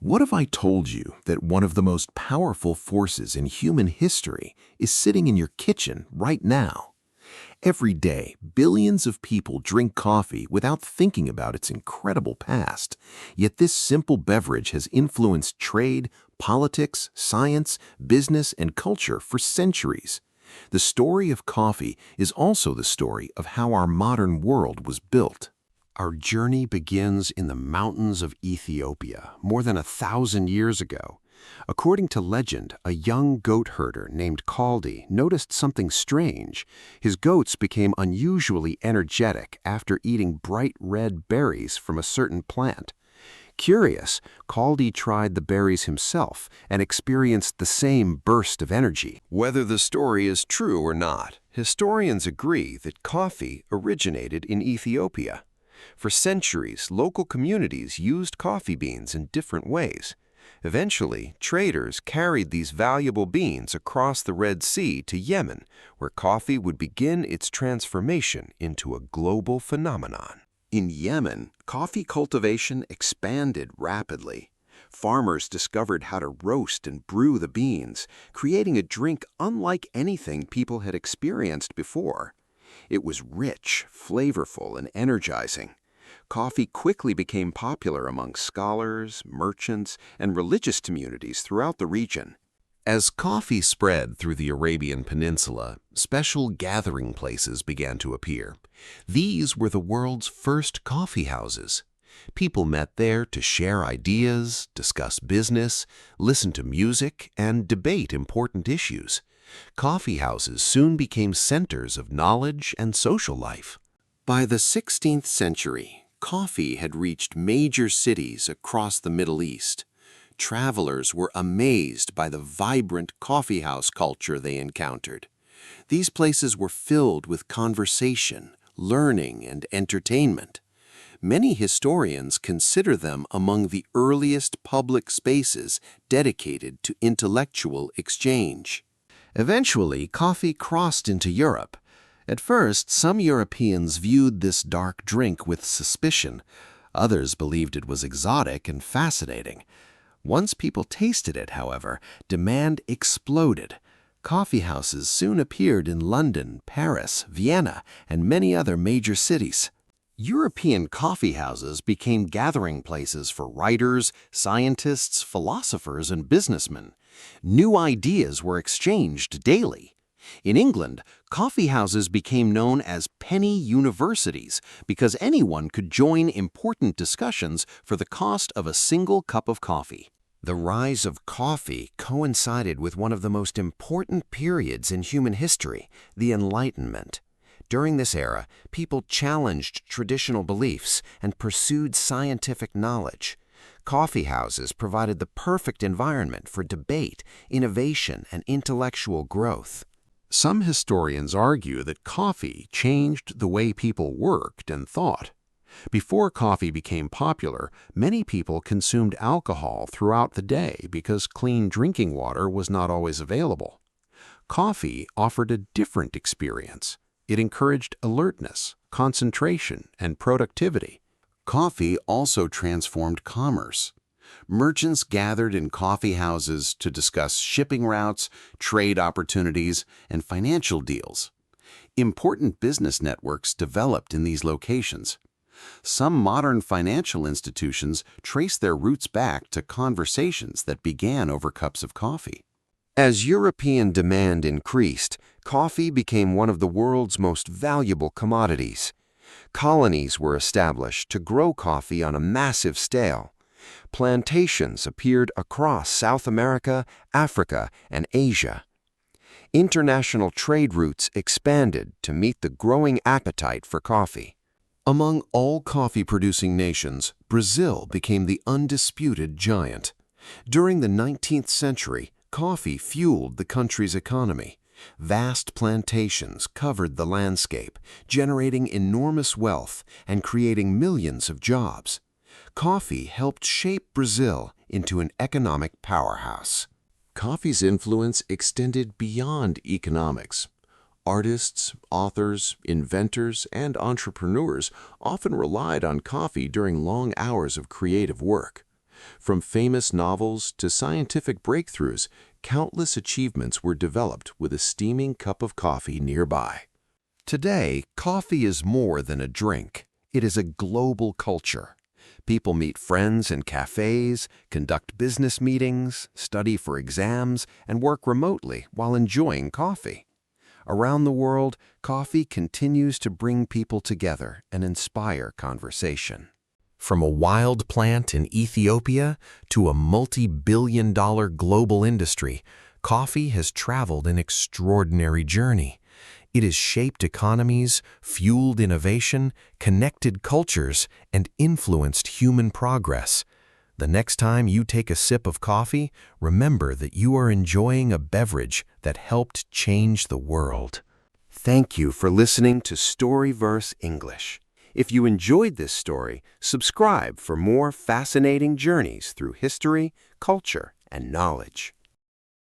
What if I told you that one of the most powerful forces in human history is sitting in your kitchen right now? Every day, billions of people drink coffee without thinking about its incredible past. Yet this simple beverage has influenced trade, politics, science, business, and culture for centuries. The story of coffee is also the story of how our modern world was built. Our journey begins in the mountains of Ethiopia, more than 1,000 years ago. According to legend, a young goat herder named Kaldi noticed something strange. His goats became unusually energetic after eating bright red berries from a certain plant. Curious, Kaldi tried the berries himself and experienced the same burst of energy. Whether the story is true or not, historians agree that coffee originated in Ethiopia. For centuries, local communities used coffee beans in different ways. Eventually, traders carried these valuable beans across the Red Sea to Yemen, where coffee would begin its transformation into a global phenomenon. In Yemen, coffee cultivation expanded rapidly. Farmers discovered how to roast and brew the beans, creating a drink unlike anything people had experienced before. It was rich, flavorful, and energizing. Coffee quickly became popular among scholars, merchants, and religious communities throughout the region. As coffee spread through the Arabian Peninsula, special gathering places began to appear. These were the world's first coffee houses. People met there to share ideas, discuss business, listen to music, and debate important issues. Coffee houses soon became centers of knowledge and social life. By the 16th century, coffee had reached major cities across the Middle East. Travelers were amazed by the vibrant coffeehouse culture they encountered. These places were filled with conversation, learning, and entertainment. Many historians consider them among the earliest public spaces dedicated to intellectual exchange. Eventually, coffee crossed into Europe. At first, some Europeans viewed this dark drink with suspicion. Others believed it was exotic and fascinating. Once people tasted it, however, demand exploded. Coffee houses soon appeared in London, Paris, Vienna, and many other major cities. European coffee houses became gathering places for writers, scientists, philosophers, and businessmen. New ideas were exchanged daily. In England, coffee houses became known as penny universities because anyone could join important discussions for the cost of a single cup of coffee. The rise of coffee coincided with one of the most important periods in human history, the Enlightenment. During this era, people challenged traditional beliefs and pursued scientific knowledge. Coffee houses provided the perfect environment for debate, innovation, and intellectual growth. Some historians argue that coffee changed the way people worked and thought. Before coffee became popular, many people consumed alcohol throughout the day because clean drinking water was not always available. Coffee offered a different experience. It encouraged alertness, concentration, and productivity. Coffee also transformed commerce. Merchants gathered in coffee houses to discuss shipping routes, trade opportunities, and financial deals. Important business networks developed in these locations. Some modern financial institutions trace their roots back to conversations that began over cups of coffee. As European demand increased, coffee became one of the world's most valuable commodities. Colonies were established to grow coffee on a massive scale. Plantations appeared across South America, Africa, and Asia. International trade routes expanded to meet the growing appetite for coffee. Among all coffee-producing nations, Brazil became the undisputed giant. During the 19th century, coffee fueled the country's economy. Vast plantations covered the landscape, generating enormous wealth and creating millions of jobs. Coffee helped shape Brazil into an economic powerhouse. Coffee's influence extended beyond economics. Artists, authors, inventors, and entrepreneurs often relied on coffee during long hours of creative work. From famous novels to scientific breakthroughs, countless achievements were developed with a steaming cup of coffee nearby. Today, coffee is more than a drink. It is a global culture. People meet friends in cafes, conduct business meetings, study for exams, and work remotely while enjoying coffee. Around the world, coffee continues to bring people together and inspire conversation. From a wild plant in Ethiopia to a multi-billion-dollar global industry, coffee has traveled an extraordinary journey. It has shaped economies, fueled innovation, connected cultures, and influenced human progress. The next time you take a sip of coffee, remember that you are enjoying a beverage that helped change the world. Thank you for listening to Storyverse English. If you enjoyed this story, subscribe for more fascinating journeys through history, culture, and knowledge.